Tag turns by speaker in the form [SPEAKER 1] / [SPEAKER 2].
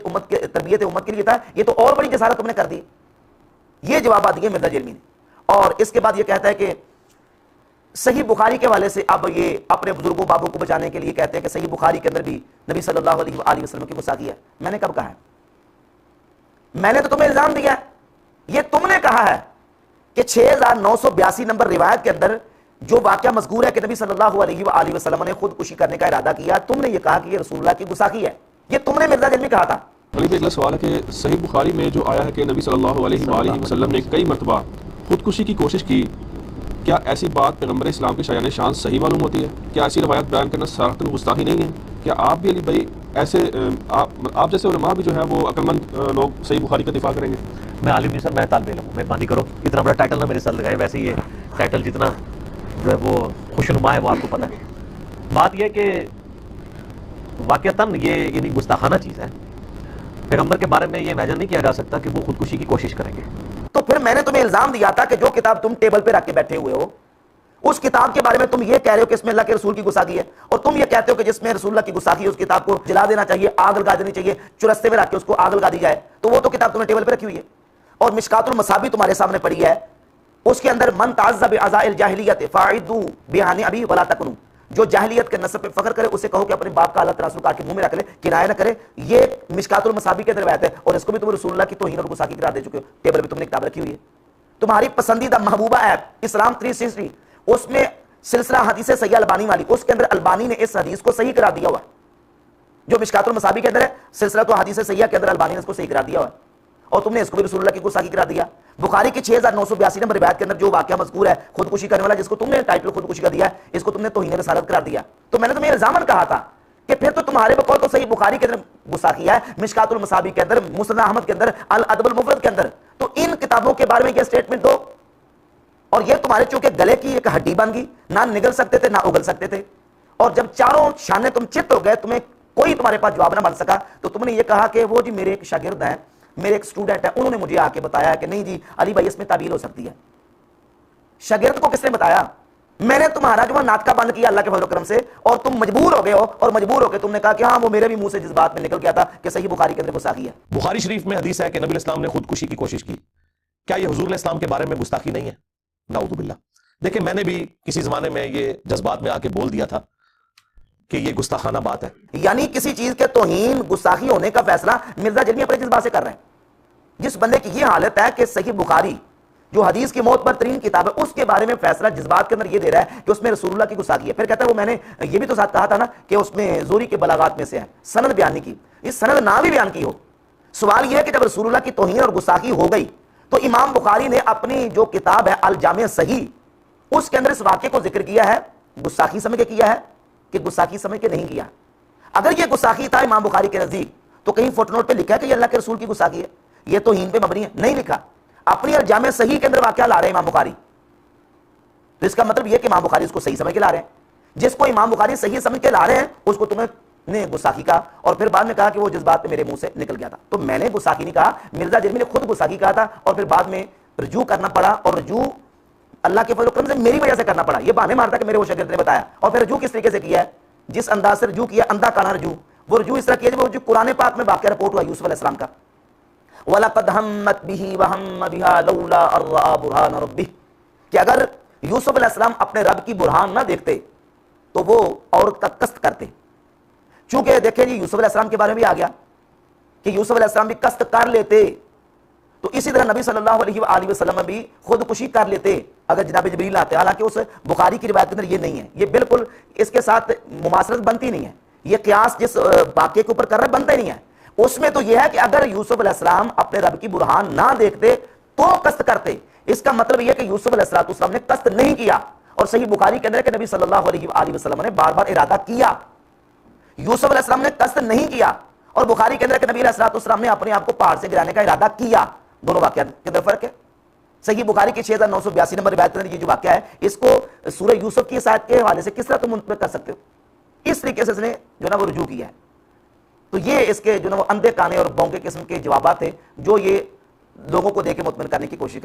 [SPEAKER 1] امت کے تربیت امت کے لیے تھا، یہ تو اور بڑی جسارت تم نے کر دی۔ یہ جوابات دیے مرزا جرمی نے۔ اور اس کے بعد یہ کہتا ہے کہ صحیح بخاری کے والے سے اب یہ اپنے بزرگوں بابوں کو بچانے کے لیے کہتے ہیں کہ صحیح بخاری کے اندر بھی نبی صلی اللہ علیہ وآلہ وسلم کی گستاخی ہے۔ میں نے کب کہا ہے؟ میں نے تو تمہیں الزام دیا ہے، یہ تم نے کہا ہے کہ 6982 نمبر روایت کے اندر جو واقعہ مذکور ہے کہ نبی صلی اللہ علیہ وآلہ وسلم نے خودکشی کرنے کا ارادہ کیا، تم نے یہ کہا کہ یہ رسول اللہ کی گستاخی ہے، یہ تم نے مرزا جرمی کہا تھا۔
[SPEAKER 2] علی بھائی اگلا سوال ہے کہ صحیح بخاری میں جو آیا ہے کہ نبی صلی اللہ علیہ وآلہ وسلم نے کئی مرتبہ خودکشی کی کوشش کی، کیا ایسی بات پیغمبر اسلام کے شایان شان صحیح معلوم ہوتی ہے؟ کیا ایسی روایت بیان کرنا صراحتاً گستاخی نہیں ہے؟ کیا آپ بھی علی بھائی ایسے آپ جیسے علماء بھی جو ہے وہ عقل مند لوگ صحیح بخاری کا دفاع کریں گے؟
[SPEAKER 3] میں عالم نہیں سر، میں طالب علم ہوں، مہربانی کرو اتنا بڑا ٹائٹل نہ میرے ساتھ لگائے، ویسے یہ ٹائٹل جتنا جو ہے وہ خوشنما ہے وہ آپ کو پتہ ہے۔ بات یہ کہ واقعتاً یہ یعنی گستاخانہ چیز ہے، پیغمبر کے بارے میں یہ امیجن نہیں کیا جا سکتا کہ وہ خودکشی کی کوشش کریں گے۔
[SPEAKER 1] تو پھر میں نے تمہیں الزام دیا تھا کہ جو کتاب تم ٹیبل پہ رکھ کے بیٹھے ہوئے ہو اس کتاب کے بارے میں تم یہ کہہ رہے ہو کہ اس میں اللہ کے رسول کی گستاخی ہے، اور تم یہ کہتے ہو کہ جس میں رسول اللہ کی گستاخی ہے اس کتاب کو جلا دینا چاہیے، آگ لگا دینی چاہیے، چرستے میں رکھ کے اس کو آگ لگا دی جائے، تو وہ تو کتاب تم نے ٹیبل پہ رکھی ہوئی ہے۔ اور مشکات المصابیح تمہارے سامنے پڑی ہے، اس کے اندر من تعزّ بعزاء الجاہلیت فاعدوا بعن ابی ولا تکنوا، جو جاہلیت کے نسب پہ فخر کرے اسے کہو کہ اپنے باپ کا اللہ تراسل کاٹ کے منہ میں رکھ لے، کنایہ نہ کرے۔ یہ مشکات المصابیح کے اندر روایت ہے، اور اس کو بھی تم رسول اللہ کی توہین اور گستاخی قرار دے چکے ہو، ٹیبل پہ تم نے کتاب رکھی ہوئی ہے۔ تمہاری پسندیدہ محبوبہ ایپ اسلام 360 اس میں سلسلہ حدیث صحیح البانی والی، اس کے اندر البانی نے اس حدیث کو صحیح قرار دیا ہوا، جو مشکات المصابیح کے اندر ہے، سلسلہ تو حدیث صحیح کے اندر البانی نے اس کو صحیح قرار دیا ہوا، اور تم نے اس کو بھی رسول اللہ کی گستاخی قرار دیا۔ بخاری کی 6982 نمبر روایت کے اندر جو واقعہ مذکور ہے خودکشی کرنے والا، جس کو تم نے ٹائٹل خودکشی کا دیا ہے، اس کو تم نے توہین رسالت قرار دیا۔ تو میں نے تمہیں الزاماً کہا تھا کہ پھر تو تمہارے بقول تو صحیح بخاری کے اندر گستاخی ہے، مشکات المصابیح کے اندر، مسند احمد کے اندر، الادب المفرد کے اندر، تو ان کتابوں کے بارے میں یہ سٹیٹمنٹ دو۔ اور یہ تمہارے چونکہ گلے کی ایک ہڈی بن گئی، نہ نگل سکتے تھے نہ اگل سکتے تھے، اور جب چاروں شانے تم چت ہو گئے، تمہیں کوئی تمہارے پاس جواب نہ بن سکا، تو تم نے یہ کہا کہ وہ جی میرے ایک شاگرد ہیں، میرے ایک اسٹوڈنٹ ہے، انہوں نے مجھے آ کے بتایا کہ نہیں جی علی بھائی اس میں تعویل ہو سکتی ہے۔ شاگرد کو کس نے بتایا؟ میں نے تمہارا جو ناطقہ بند کیا اللہ کے فضل و کرم سے، اور تم مجبور ہو گئے ہو، اور مجبور ہو کے تم نے کہا کہ ہاں وہ میرے بھی منہ سے جس بات میں نکل گیا تھا کہ صحیح بخاری کے اندر گستاخی ہے۔
[SPEAKER 3] بخاری شریف میں حدیث ہے کہ نبی علیہ السلام نے خودکشی کی کوشش کی، کیا یہ حضور علیہ السلام کے بارے میں گستاخی نہیں ہے؟ نعوذ باللہ۔ دیکھیں میں نے بھی کسی زمانے میں یہ جذبات میں آ کے بول دیا تھا کہ یہ گستاخانہ بات ہے،
[SPEAKER 1] یعنی کسی چیز کے توہین گستاخی ہونے کا فیصلہ مرزا جرمی اپنے جذبات سے کر رہے ہیں۔ جس بندے کی یہ حالت ہے کہ صحیح بخاری جو حدیث کی موت پر ترین کتاب ہے، اس کے بارے میں فیصلہ جذبات کے اندر یہ دے رہا ہے کہ اس میں رسول اللہ کی گستاخی ہے، پھر کہتا ہے وہ میں نے یہ بھی تو ساتھ کہا تھا نا کہ اس میں زوری کے بلاغات میں سے ہے، سند بیان نہیں کی، اس سند نہ بھی بیان کی ہو۔ سوال یہ ہے کہ جب رسول اللہ کی توہین اور گستاخی ہو گئی تو امام بخاری نے اپنی جو کتاب ہے الجامع صحیح اس کے اندر اس واقعے کو ذکر کیا ہے، گستاخی سمجھ کے کیا ہے کہ گستاخی سمجھ کے نہیں کیا؟ اگر یہ گستاخی تھا امام بخاری کے نزدیک تو کہیں فٹ نوٹ پہ لکھا ہے کہ یہ اللہ کے رسول کی گستاخی ہے، یہ توہین پہ مبنی ہے؟ نہیں لکھا۔ اپنی الجامع صحیح کے اندر واقعہ لا رہے ہیں امام بخاری، تو اس کا مطلب یہ کہ امام بخاری اس کو صحیح سمجھ کے لا رہے ہیں۔ جس کو امام بخاری صحیح سمجھ کے لا رہے ہیں اس کو تمہیں نے گستاخی کہا، اور پھر بعد میں کہا کہ وہ جذبات پہ میرے منہ سے نکل گیا تھا۔ تو میں نے گستاخی نہیں کہا، مرزا جرمی نے خود گستاخی کہا تھا، اور پھر بعد میں رجوع کرنا پڑا، اور رجوع اللہ کے فضل و کرم سے میری وجہ سے کرنا پڑا۔ یہ بہانے مارتا کہ میرے وہ شاگرد نے بتایا، اور پھر رجوع کس طریقے سے کیا ہے، جس انداز سے رجوع کیا، اندھا کانا رجوع، وہ رجوع اس طرح کیا جو قرآن پاک میں واقعہ رپورٹ ہوا یوسف علیہ السلام کا، وَلَقَدْ هَمَّتْ بِهِ وَهَمَّ بِهَا لَوْلَا أَن رَأَىٰ بُرْهَانَ رَبِّهِ، کہ اگر یوسف علیہ السلام اپنے رب کی برہان نہ دیکھتے تو وہ عورت کا قصد کرتے۔ چونکہ دیکھیں جی یوسف علیہ السلام کے بارے میں بھی آ گیا کہ یوسف علیہ السلام بھی قصد کر لیتے، تو اسی طرح نبی صلی اللہ علیہ وآلہ وسلم بھی خودکشی کر لیتے اگر جناب جبریل آتے۔ حالانکہ اس بخاری کی روایت کے اندر یہ نہیں ہے، یہ بالکل اس کے ساتھ مماثلت بنتی نہیں ہے، یہ قیاس جس واقعے کے اوپر کر رہے بنتا ہی نہیں ہے۔ اس میں تو یہ ہے کہ اگر یوسف علیہ السلام اپنے رب کی برہان نہ دیکھتے تو قصد کرتے، اس کا مطلب یہ کہ یوسف علیہ السلام نے قصد نہیں کیا، اور صحیح بخاری کے اندر کہ نبی صلی اللہ علیہ وآلہ وسلم نے بار بار ارادہ کیا، یوسف علیہ السلام نے قصد نہیں کیا، اور بخاری کے اندر کہ نبی علیہ السلام نے اپنے آپ کو پہاڑ سے گرانے کا ارادہ کیا۔ دونوں واقعات کے اندر فرق ہے۔ صحیح بخاری کی 6982 نمبر روایت کے اندر یہ جو واقعہ ہے اس کو سورہ یوسف کی آیت کے حوالے سے کس طرح تم منطبق کر سکتے ہو؟ اس طریقے سے اس نے جو نا وہ رجوع کیا ہے۔ تو یہ اس کے جو نا وہ اندھے کانے اور بونکے قسم کے جوابات ہیں جو یہ لوگوں کو دے کے مطمئن کرنے کی کوشش